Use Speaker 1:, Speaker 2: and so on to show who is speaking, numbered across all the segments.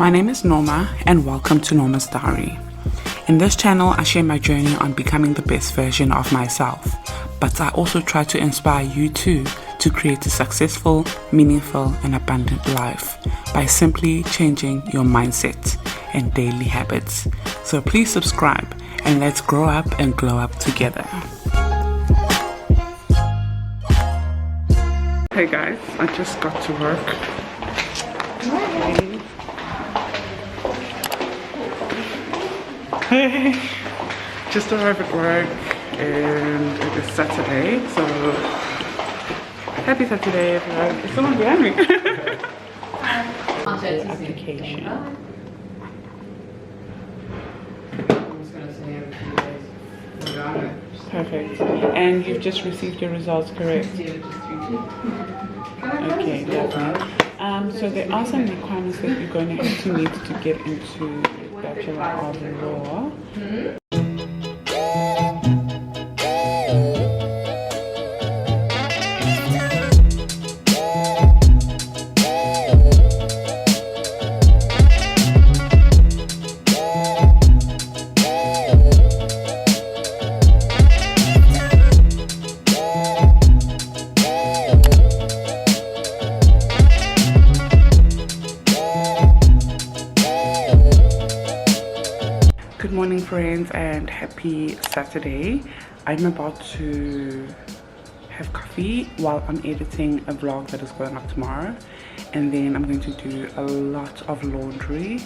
Speaker 1: My name is Norma and welcome to Norma's Diary. In this channel, I share my journey on becoming the best version of myself, but I also try to inspire you too to create a successful, meaningful and abundant life by simply changing your mindset and daily habits. So please subscribe and let's grow up and glow up together. Hey guys, I just got to work. Hey, just arrived at work and it is Saturday, so happy Saturday everyone. Is someone behind me? Application. Perfect. And you've just received your results, correct? Okay, lovely. So there are some requirements that you're going to have to meet to get into Bachelor of Law. Good morning friends and happy Saturday. I'm about to have coffee while I'm editing a vlog that is going up tomorrow, and then I'm going to do a lot of laundry.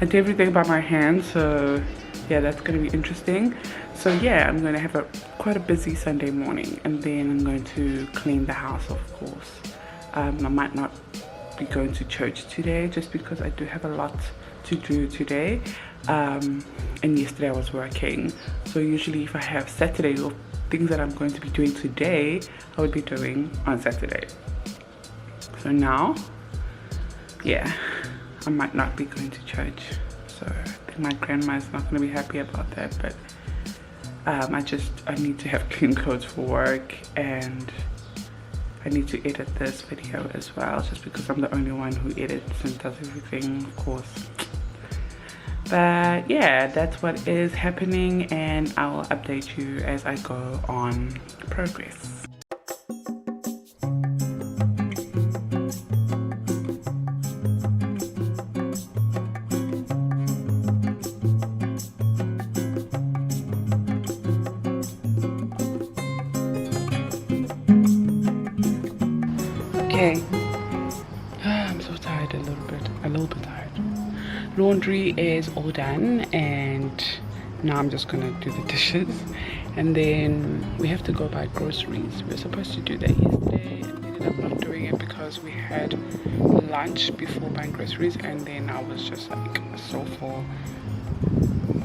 Speaker 1: I do everything by my hand, so yeah, that's going to be interesting. So yeah, I'm going to have quite a busy Sunday morning, and then I'm going to clean the house, of course. I might not be going to church today just because I do have a lot to do today, and yesterday I was working, so usually if I have Saturday or things that I'm going to be doing today, I would be doing on Saturday. So now, yeah, I might not be going to church, so I think my grandma is not going to be happy about that, but I need to have clean clothes for work, and I need to edit this video as well, just because I'm the only one who edits and does everything, of course. But yeah, that's what is happening, and I will update you as I go on progress. Okay, I'm so tired, a little bit tired. Laundry is all done, and now I'm just gonna do the dishes, and then we have to go buy groceries. We were supposed to do that yesterday and we ended up not doing it because we had lunch before buying groceries, and then I was just like so full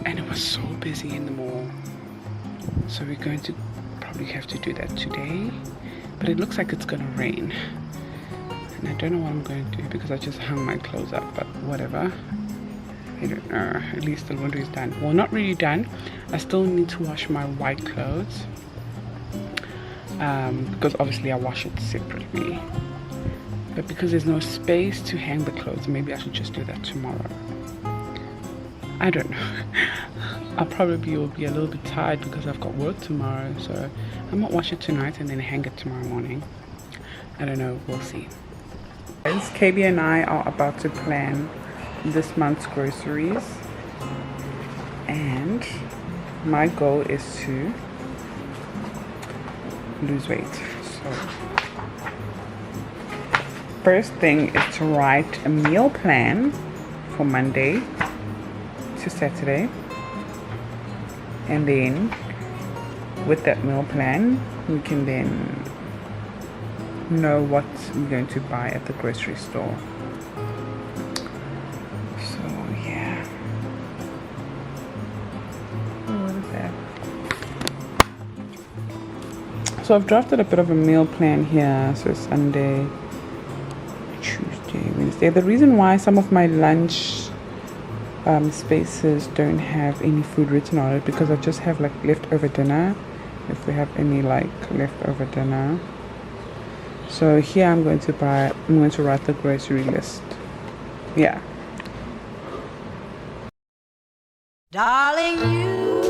Speaker 1: and it was so busy in the mall, so we're going to probably have to do that today, but it looks like it's gonna rain. And I don't know what I'm going to do because I just hung my clothes up, but whatever. I don't know. At least the laundry is done. Well, not really done. I still need to wash my white clothes, because obviously I wash it separately. But because there's no space to hang the clothes, maybe I should just do that tomorrow. I don't know. I'll probably will be a little bit tired because I've got work tomorrow, so I might wash it tonight and then hang it tomorrow morning. I don't know. We'll see. KB and I are about to plan this month's groceries, and my goal is to lose weight. So first thing is to write a meal plan for Monday to Saturday, and then with that meal plan we can then know what we're going to buy at the grocery store. So yeah, what is that? So I've drafted a bit of a meal plan here. So Sunday, Tuesday, Wednesday. The reason why some of my lunch spaces don't have any food written on it because I just have like leftover dinner, if we have any like leftover dinner. So here I'm going to write the grocery list. Yeah.
Speaker 2: Darling, you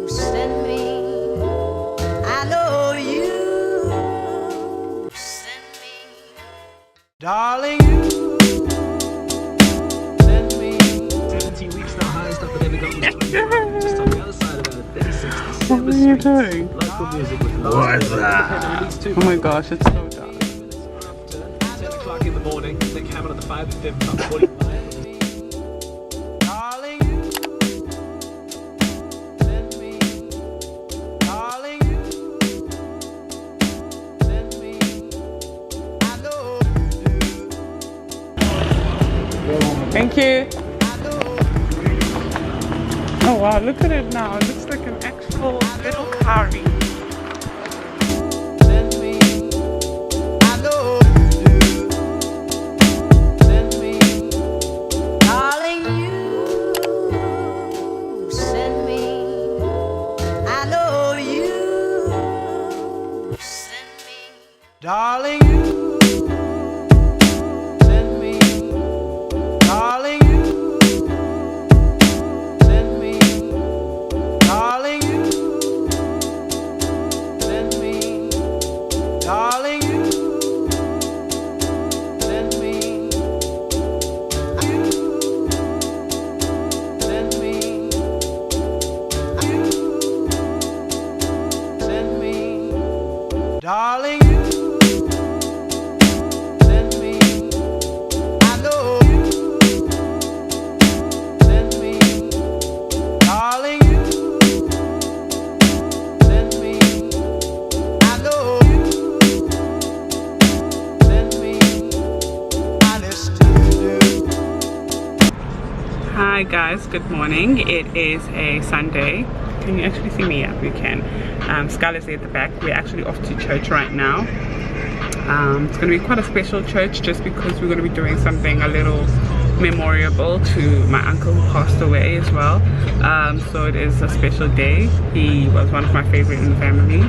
Speaker 2: send me. I know you send me. Darling, you send me.
Speaker 3: 17 weeks now, highest up and ever got was 25. Just on the other side of that, 36.
Speaker 1: What are you doing?
Speaker 3: Local music with
Speaker 1: What's that? Oh my gosh, it's so dark.
Speaker 3: 10 o'clock in the morning, they came on the 5 and 5 top 45.
Speaker 2: Darling, you send me. Darling, you send me. I know you do.
Speaker 1: Thank you.
Speaker 2: I know
Speaker 1: Oh wow, look at it now. It looks like an actual little curry.
Speaker 2: send me. I know you do. Send me. Darling, you send me. I know you send me. Darling, you send me. Darling, you send me. Darling, you send me. Darling, you send me. You send me. You send me. Darling, you send me. I know you send me. Darling, you send me. I know you send me. Honest to do.
Speaker 1: Hi guys, good morning. It is a Sunday. Can you actually see me? Yeah, you can. Skylar's there at the back. We're actually off to church right now. It's going to be quite a special church just because we're going to be doing something a little memorable to my uncle who passed away as well. So it is a special day. He was one of my favorite in the family.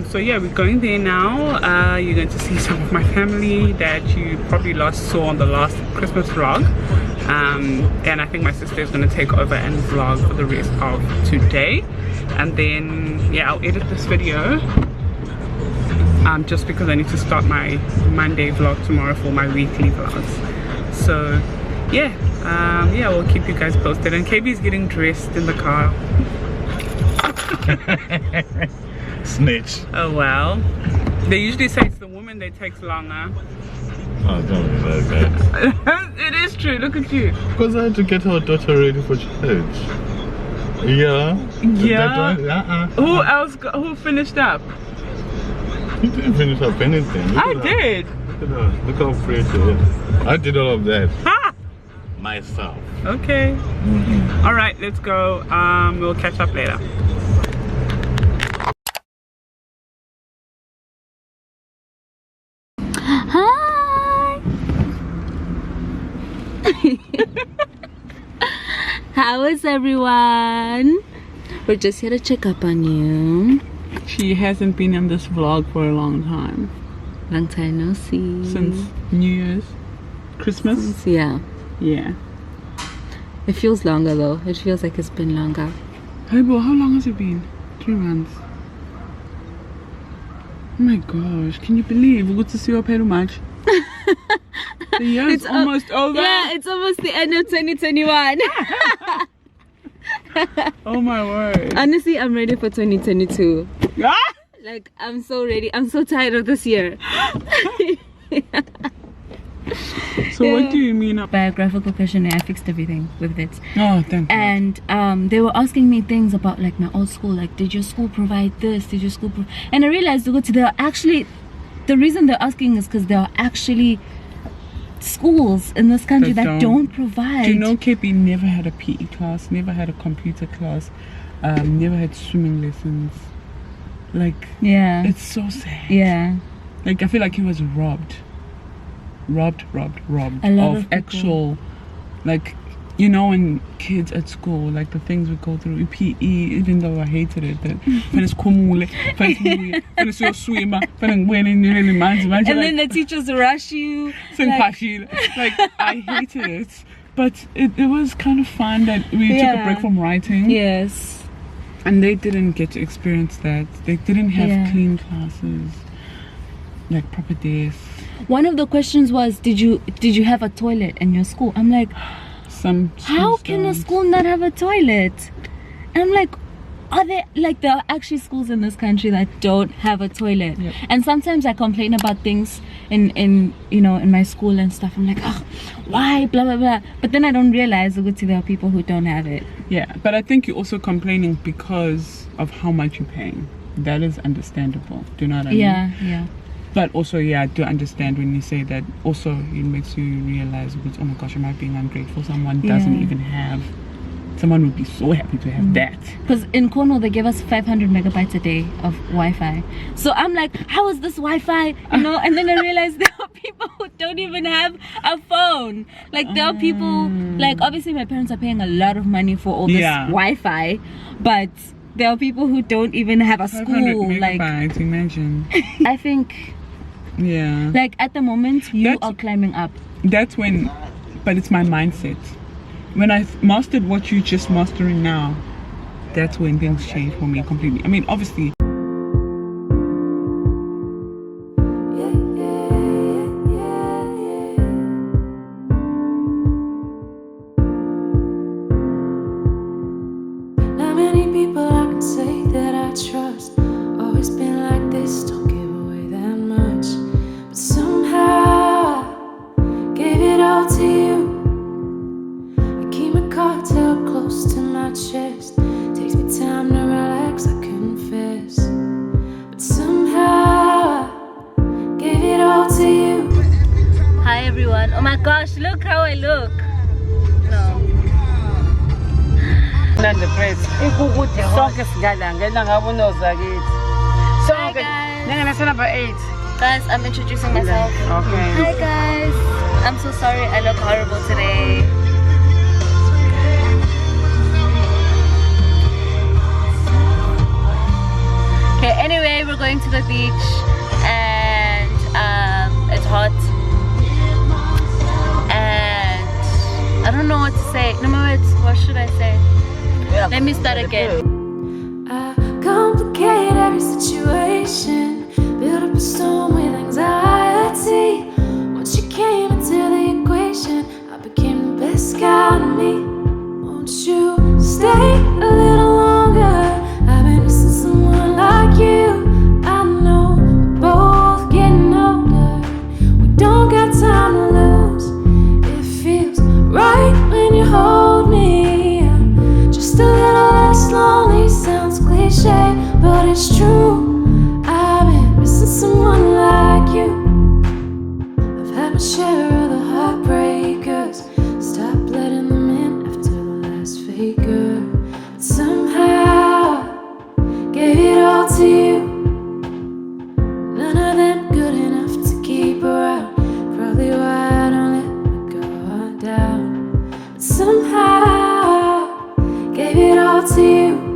Speaker 1: So yeah, we're going there now. You're going to see some of my family that you probably last saw on the last Christmas vlog. And I think my sister is going to take over and vlog for the rest of today. And then yeah, I'll edit this video just because I need to start my Monday vlog tomorrow for my weekly vlogs. So yeah, yeah, we'll keep you guys posted. And KB is getting dressed in the car.
Speaker 4: Snitch.
Speaker 1: Oh well, they usually say it's the woman that takes longer.
Speaker 4: Oh, don't be like that.
Speaker 1: It is true, look at you.
Speaker 4: Because I had to get our daughter ready for church. Yeah.
Speaker 1: Yeah.
Speaker 4: That one,
Speaker 1: Who else who finished up?
Speaker 4: You didn't finish up anything. Look
Speaker 1: I
Speaker 4: at her.
Speaker 1: did.
Speaker 4: Look at her. Look how pretty she is. I did all of that
Speaker 1: Ha!
Speaker 4: myself.
Speaker 1: Okay. All right, let's go. We'll catch up later.
Speaker 5: Hi! How is everyone? We're just here to check up on you.
Speaker 1: She hasn't been in this vlog for a long time.
Speaker 5: Long time no see.
Speaker 1: Since New Year's. Christmas?
Speaker 5: Yeah.
Speaker 1: Yeah.
Speaker 5: It feels longer though. It feels like it's been longer.
Speaker 1: Hey bro, how long has it been? 3 months. Oh my gosh, can you believe we got to see her pay too much? The year is almost over.
Speaker 5: Yeah, it's almost the end of 2021.
Speaker 1: Oh my word.
Speaker 5: Honestly, I'm ready for 2022.
Speaker 1: Ah!
Speaker 5: Like, I'm so ready. I'm so tired of this year.
Speaker 1: So what do you mean?
Speaker 5: Biographical questionnaire. I fixed everything with it.
Speaker 1: Oh, thank you.
Speaker 5: And they were asking me things about like my old school, like did your school provide this, did your school and I realized there are actually, the reason they're asking is because there are actually schools in this country that don't provide.
Speaker 1: Do you know KP never had a PE class, never had a computer class, never had swimming lessons? Like,
Speaker 5: yeah,
Speaker 1: it's so sad.
Speaker 5: Yeah,
Speaker 1: like I feel like he was robbed
Speaker 5: a lot
Speaker 1: of actual, like, you know, when kids at school, like the things we go through, PE, even though I hated it, that finish kumule, finish your swimmer, finish winning,
Speaker 5: and then the teachers rush you.
Speaker 1: Like I hated it. But it was kind of fun that we took a break from writing.
Speaker 5: Yes.
Speaker 1: And they didn't get to experience that. They didn't have clean classes, like proper desks.
Speaker 5: One of the questions was, did you have a toilet in your school? I'm like, how can a school not have a toilet? And I'm like, there are actually schools in this country that don't have a toilet.
Speaker 1: Yep.
Speaker 5: And sometimes I complain about things in you know, in my school and stuff. I'm like, oh, why, blah blah blah. But then I don't realize that there are people who don't have it.
Speaker 1: Yeah, but I think you're also complaining because of how much you're paying. That is understandable. Do you know what I mean?
Speaker 5: Yeah.
Speaker 1: But also, I do understand when you say that. Also, it makes you realize, oh my gosh, am I being ungrateful? Someone doesn't even have. Someone would be so happy to have that.
Speaker 5: Because in Cornwall, they give us 500 megabytes a day of Wi-Fi. So I'm like, how is this Wi-Fi? You know, and then I realized there are people who don't even have a phone. Like, there are people, like, obviously my parents are paying a lot of money for all this Wi-Fi, but there are people who don't even have a school.
Speaker 1: 500 megabytes, imagine.
Speaker 5: I think,
Speaker 1: yeah,
Speaker 5: like, at the moment, you are climbing up.
Speaker 1: That's when, but it's my mindset. When I mastered what you're just mastering now, that's when things change for me completely. I mean, obviously.
Speaker 6: Not many people I can say that I trust. Always been like this, don't give away that much. But somehow I gave it all to you. Cartel close to my chest. Takes me time to relax, I confess. But somehow I gave it all to you.
Speaker 5: Hi everyone. Oh my gosh, look how I look. No. Guys, I'm introducing myself.
Speaker 1: Okay.
Speaker 5: Hi guys. I'm so sorry I look horrible today. Okay, anyway, we're going to the beach and it's hot and I don't know what to say. No, wait, what should I say? Let me start again.
Speaker 6: I complicate every situation, build up a storm with anxiety. Once you came into the equation, I became the best guy to me. Won't you stay a little longer? I've been missing someone like you. I know we're both getting older. We don't got time to lose. It feels right when you hold me. Just a little less lonely. Sounds cliche, but it's true. I've been missing someone like you. I've had my share of the heartbreakers. Stop letting them in after the last faker. But somehow gave it all to you. None of them good enough to keep around. Probably why I don't let my guard down. But somehow gave it all to you.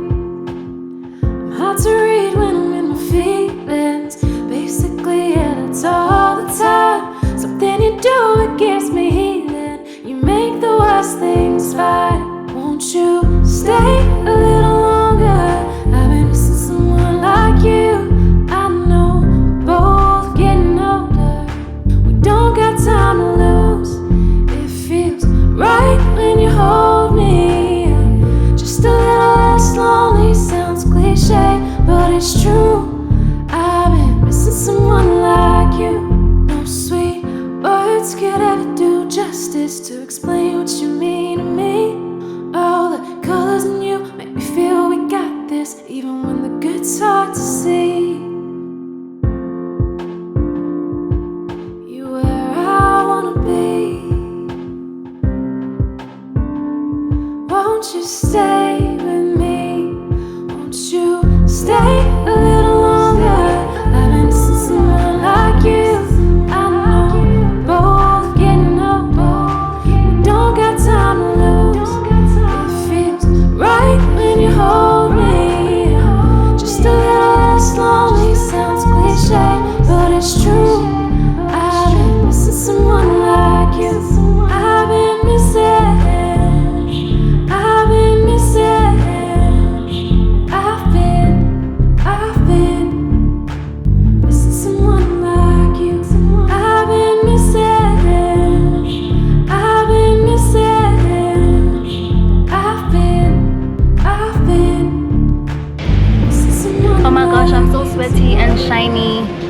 Speaker 6: I'm hard to read when I'm in my feelings. Basically, yeah, that's all the time. Something you do, it gives me healing. You make the worst things fine. Won't you stay a little longer? I've been missing someone like you. I know we're both getting older. We don't got time to lose. It feels right when you hold me. Just a little less lonely. Sounds cliche, but it's true. I've been missing someone like you. No sweet words could ever do justice to explain what you mean to me. All the colors in you make me feel we got this, even when the good's hard to see. You where I wanna be. Won't you stay with me? Won't you stay a little longer? I've been missing someone like you. I know we're both getting older. We don't got time to lose.
Speaker 5: gosh, I'm so sweaty and shiny.